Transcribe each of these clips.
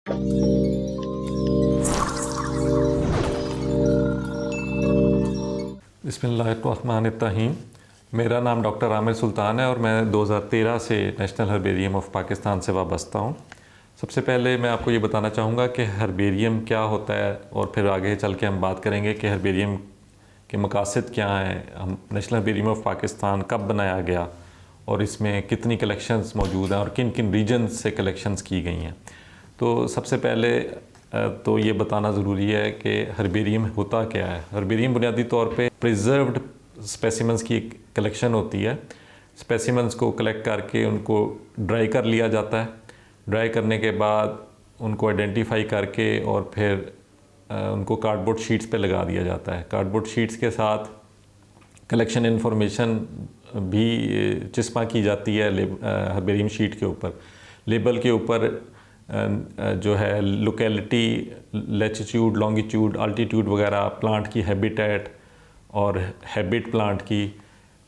बिस्मिल्लाहिर्रहमानिर्रहीम। मेरा नाम डॉक्टर आमिर सुल्तान है और मैं 2013 से नेशनल हर्बेरियम ऑफ पाकिस्तान से वाबस्ता हूँ। सबसे पहले मैं आपको ये बताना चाहूँगा कि हर्बेरियम क्या होता है और फिर आगे चल के हम बात करेंगे कि हर्बेरियम के मकासद क्या हैं, हम नेशनल हर्बेरियम ऑफ पाकिस्तान कब बनाया गया और इसमें कितनी कलेक्शंस मौजूद हैं और किन किन रीजन्स से कलेक्शंस की गई हैं। तो सबसे पहले तो ये बताना ज़रूरी है कि हर्बेरियम होता क्या है। हर्बेरियम बुनियादी तौर पे प्रिजर्व्ड स्पेसिमेंस की एक कलेक्शन होती है। स्पेसिमेंस को कलेक्ट करके उनको ड्राई कर लिया जाता है। ड्राई करने के बाद उनको आइडेंटिफाई करके और फिर उनको कार्डबोर्ड शीट्स पे लगा दिया जाता है। कार्डबोर्ड शीट्स के साथ कलेक्शन इन्फॉर्मेशन भी चिस्पा की जाती है हर्बेरियम शीट के ऊपर। लेबल के ऊपर जो है लोकेलिटी, लैटिट्यूड, लॉन्गिट्यूड, अल्टीट्यूड वगैरह, प्लांट की हैबिटेट और हैबिट प्लांट की,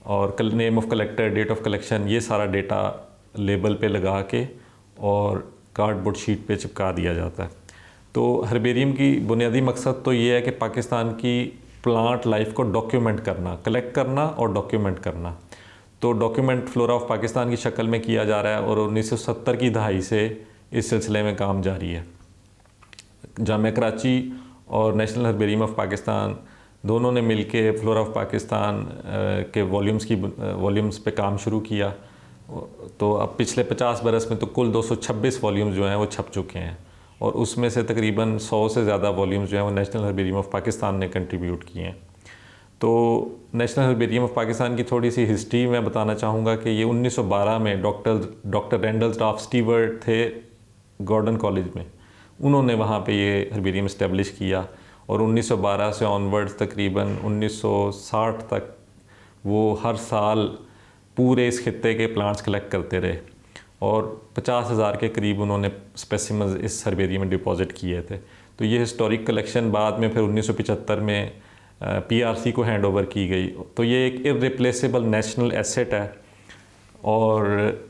और name of collector, date of collection, ये सारा डेटा लेबल पे लगा के और कार्डबोर्ड शीट पे चिपका दिया जाता है। तो हर्बेरियम की बुनियादी मकसद तो ये है कि पाकिस्तान की प्लांट लाइफ को डॉक्यूमेंट करना, कलेक्ट करना और डॉक्यूमेंट करना। तो डॉक्यूमेंट फ्लोरा ऑफ पाकिस्तान की शक्ल में किया जा रहा है और 1970 की दहाई से इस सिलसिले में काम जारी है। जामिया कराची और नेशनल हर्बेरियम ऑफ पाकिस्तान दोनों ने मिलके फ्लोरा ऑफ पाकिस्तान के वॉल्यूम्स पे काम शुरू किया। तो अब पिछले 50 बरस में तो कुल 226 वॉल्यूम्स जो हैं वो छप चुके हैं और उसमें से तकरीबन 100 से ज़्यादा वॉल्यूम्स जो हैं वो नेशनल हर्बेरियम ऑफ पाकिस्तान ने कंट्रीब्यूट किए हैं। तो नेशनल हर्बेरियम ऑफ पाकिस्तान की थोड़ी सी हिस्ट्री मैं बताना चाहूँगा कि ये 1912 में डॉक्टर रेंडल स्टाफ स्टीवर्ट थे गॉर्डन कॉलेज में। उन्होंने वहाँ पे ये हर्बेरियम इस्टेब्लिश किया और 1912 से ऑनवर्ड्स तकरीबन 1960 तक वो हर साल पूरे इस खित्ते के प्लांट्स कलेक्ट करते रहे और 50,000 के करीब उन्होंने स्पेसिमेंस इस हर्बेरियम में डिपॉजिट किए थे। तो ये हिस्टोरिक कलेक्शन बाद में फिर 1975 में पीआरसी को हैंड ओवर की गई। तो ये एक इररिप्लेसेबल नेशनल एसेट है और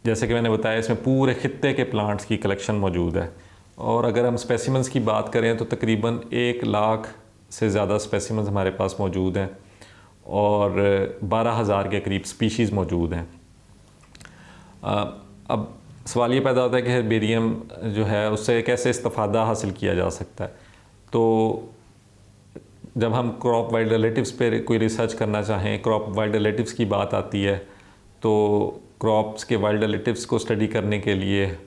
जैसे कि मैंने बताया इसमें पूरे खित्ते के प्लांट्स की कलेक्शन मौजूद है। और अगर हम स्पेसिमेंस की बात करें तो तकरीबन 1 लाख से ज़्यादा स्पेसिमेंस हमारे पास मौजूद हैं और 12,000 के करीब स्पीशीज़ मौजूद हैं। अब सवाल ये पैदा होता है कि हर्बेरियम जो है उससे कैसे इस्तिफ़ादा हासिल किया जा सकता है। तो जब हम क्रॉप वाइल्ड रिलेटिव्स पे कोई रिसर्च करना चाहें, क्रॉप वाइल्ड रिलेटिव्स की बात आती है, तो क्रॉप्स के वाइल्ड रिलेटिव्स को स्टडी करने के लिए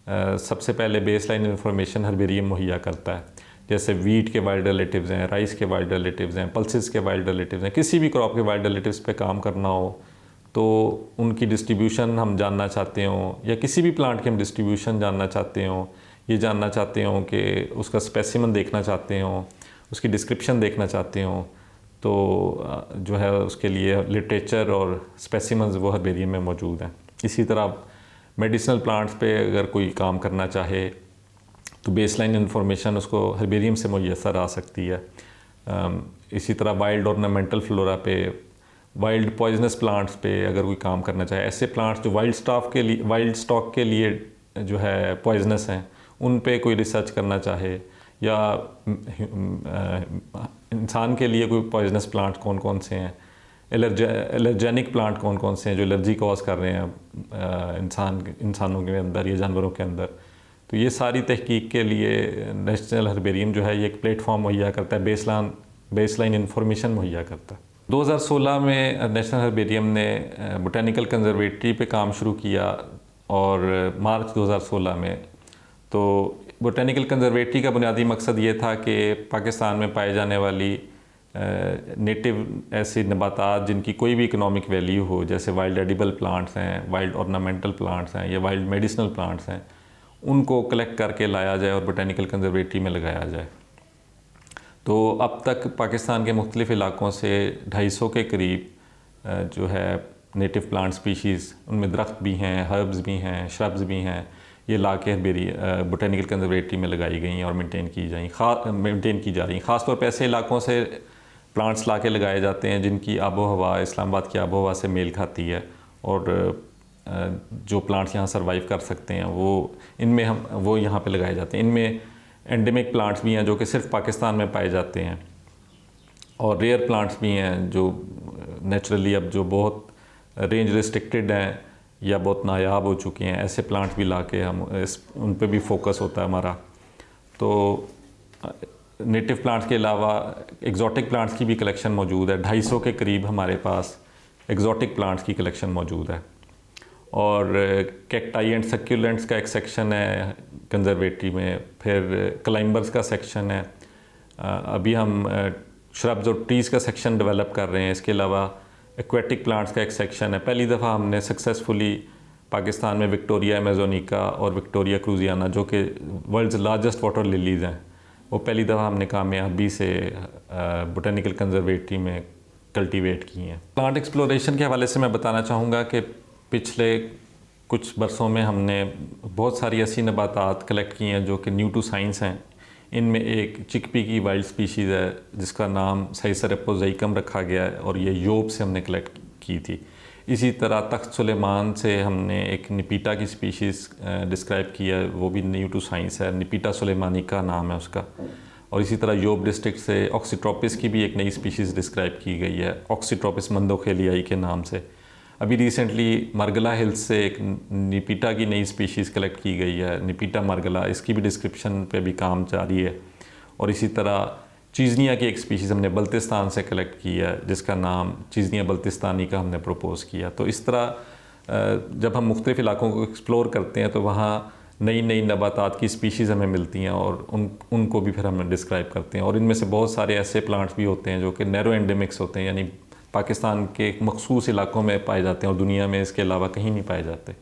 सबसे पहले बेसलाइन इन्फॉर्मेशन हर्बेरियम मुहैया करता है। जैसे वीट के वाइल्ड रिलेटिव्स हैं, राइस के वाइल्ड रिलेटिव्स हैं, पल्सेस के वाइल्ड रिलेटिव्स हैं। किसी भी क्रॉप के वाइल्ड रिलेटिव्स पे काम करना हो तो उनकी डिस्ट्रीब्यूशन हम जानना चाहते हों या किसी भी प्लांट की हम डिस्ट्रीब्यूशन जानना चाहते हों, ये जानना चाहते हों कि उसका स्पेसिमन देखना चाहते हों, उसकी डिस्क्रिप्शन देखना चाहते हों, तो जो है उसके लिए लिटरेचर और स्पेसिमन्स वो हर्बेरियम में मौजूद हैं। इसी तरह मेडिसिनल प्लांट्स पे अगर कोई काम करना चाहे तो बेसलाइन इन्फॉर्मेशन उसको हर्बेरियम से मुयस्सर आ सकती है। इसी तरह वाइल्ड ऑर्नामेंटल फ्लोरा पे, वाइल्ड पॉइजनस प्लांट्स पे अगर कोई काम करना चाहे, ऐसे प्लांट्स जो वाइल्ड स्टॉक के लिए जो है पॉइजनस हैं, उन पे कोई रिसर्च करना चाहे, या इंसान के लिए कोई पॉइजनस प्लांट कौन कौन से हैं, एलर्जेनिक प्लांट कौन कौन से हैं जो एलर्जी कॉज कर रहे हैं इंसानों के अंदर या जानवरों के अंदर। तो ये सारी तहकीक के लिए नेशनल हर्बेरियम जो है ये एक प्लेटफॉर्म मुहैया करता है, बेसलाइन इंफॉर्मेशन मुहैया करता है। 2016 में नेशनल हर्बेरियम ने बोटेनिकल कंजर्वेटरी पे काम शुरू किया और मार्च 2016 में तो बोटेनिकल कंजर्वेटरी का बुनियादी मकसद ये था कि पाकिस्तान में पाए जाने वाली नेटिव ऐसी नबातात जिनकी कोई भी इकोनॉमिक वैल्यू हो, जैसे वाइल्ड एडिबल प्लांट्स हैं, वाइल्ड ऑर्नामेंटल प्लांट्स हैं या वाइल्ड मेडिसिनल प्लांट्स हैं, उनको कलेक्ट करके लाया जाए और बोटेनिकल कंजर्वेटरी में लगाया जाए। तो अब तक पाकिस्तान के मुख्तलिफ़ इलाकों से 250 के करीब जो है नेटिव प्लांट स्पीशीज़, उनमें दरख्त भी हैं, हर्ब्स भी हैं, श्रब्स भी हैं, ये ला के बोटेनिकल कंजर्वेटरी में लगाई गई हैं और मेंटेन की जा रही हैं। ख़ास तौर पर ऐसे इलाकों से प्लांट्स ला के लगाए जाते हैं जिनकी आबो हवा इस्लामाबाद की आबो हवा से मेल खाती है और जो प्लांट्स यहाँ सर्वाइव कर सकते हैं वो यहाँ पे लगाए जाते हैं। इनमें एंडेमिक प्लांट्स भी हैं जो कि सिर्फ पाकिस्तान में पाए जाते हैं, और रेयर प्लांट्स भी हैं जो नेचुरली अब जो बहुत रेंज रिस्ट्रिक्टेड हैं या बहुत नायाब हो चुके हैं, ऐसे प्लांट्स भी लाके हम उन पे भी फोकस होता है हमारा। तो नेटिव प्लांट्स के अलावा एग्जॉटिक प्लांट्स की भी कलेक्शन मौजूद है। 250 के करीब हमारे पास एग्जॉटिक प्लांट्स की कलेक्शन मौजूद है। और कैक्टाई एंड सक्यूलेंट्स का एक सेक्शन है कंजर्वेटरी में, फिर क्लाइंबर्स का सेक्शन है। अभी हम श्रब्स और ट्रीज़ का सेक्शन डेवलप कर रहे हैं। इसके अलावा एक्वेटिक प्लांट्स का एक सेक्शन है। पहली दफ़ा हमने सक्सेसफुली पाकिस्तान में विक्टोरिया अमेज़ोनिका और विक्टोरिया क्रूजियाना, जो कि वर्ल्ड्स लार्जेस्ट वाटर लिलीज़ हैं, वो पहली दफ़ा हमने कामयाबी से बोटेनिकल कंजर्वेटरी में कल्टीवेट की हैं। प्लांट एक्सप्लोरेशन के हवाले से मैं बताना चाहूँगा कि पिछले कुछ बरसों में हमने बहुत सारी ऐसी नबातात कलेक्ट की हैं जो कि न्यू टू साइंस हैं। इनमें एक चिकपी की वाइल्ड स्पीशीज़ है जिसका नाम साइसर एपोज़ाइकम रखा गया है, और ये यूरोप से हमने कलेक्ट की थी। इसी तरह तख्त सुलेमान से हमने एक निपीटा की स्पीशीज़ डिस्क्राइब किया है, वो भी न्यू टू साइंस है, निपीटा सुलेमानी का नाम है उसका। और इसी तरह यूरोप डिस्ट्रिक्ट से ऑक्सीट्रोपिस की भी एक नई स्पीशीज़ डिस्क्राइब की गई है, ऑक्सीट्रोपिस मंदोखेलियाई के नाम से। अभी रिसेंटली मरगला हिल्स से एक निपीटा की नई स्पीशीज़ कलेक्ट की गई है, निपीटा मरगला, इसकी भी डिस्क्रिप्शन पे भी काम जारी है। और इसी तरह चीज़निया की एक स्पीशीज़ हमने बल्तिस्तान से कलेक्ट की है जिसका नाम चीज़निया बल्तिस्तानी का हमने प्रपोज़ किया। तो इस तरह जब हम मुख्तलिफ़ इलाकों को एक्सप्लोर करते हैं तो वहाँ नई नई नबातात की स्पीशीज़ हमें मिलती हैं, और उनको भी फिर हम डिस्क्राइब करते हैं। और इनमें से बहुत सारे ऐसे प्लांट्स भी होते हैं जो कि नैरो एंडेमिक्स होते हैं, यानी पाकिस्तान के मखसूस इलाकों में पाए जाते हैं और दुनिया में इसके अलावा कहीं नहीं पाए जाते।